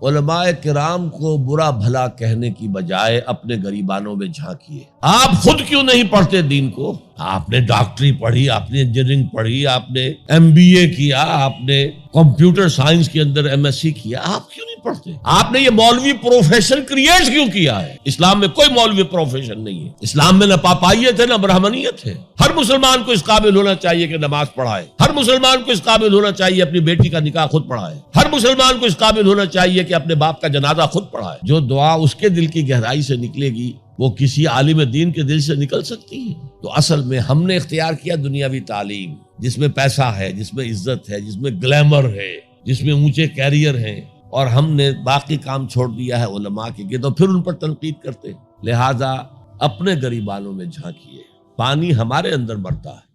उलमाए किराम को बुरा भला कहने की बजाय अपने गरीबानों में झांकिए। आप खुद क्यों नहीं पढ़ते दीन को? आपने डॉक्टरी पढ़ी, आपने इंजीनियरिंग पढ़ी, आपने MBA किया, आपने कंप्यूटर साइंस के अंदर MSc किया, आप क्यों नहीं पढ़ते? आपने ये मौलवी प्रोफेशन क्रिएट क्यों किया है? इस्लाम में कोई मौलवी प्रोफेशन नहीं है। इस्लाम में न पापाइयत है न ब्राह्मणियत है। हर मुसलमान को इस काबिल होना चाहिए कि नमाज पढ़ाए। हर मुसलमान को इस काबिल होना चाहिए अपनी बेटी का निकाह खुद पढ़ाए। हर मुसलमान को इस काबिल होना चाहिए कि अपने बाप का जनाजा खुद पढ़ाए। जो दुआ उसके दिल की गहराई से निकलेगी वो किसी आलिम दीन के दिल से निकल सकती है। तो असल में हमने इख्तियार किया दुनियावी तालीम, जिसमें पैसा है, जिसमें इज्जत है, जिसमें ग्लैमर है, जिसमें ऊंचे कैरियर हैं, और हमने बाकी काम छोड़ दिया है उलमा के, तो फिर उन पर तनकीद करते हैं। लिहाजा अपने गरीबानों में झांकिए। पानी हमारे अंदर बढ़ता है।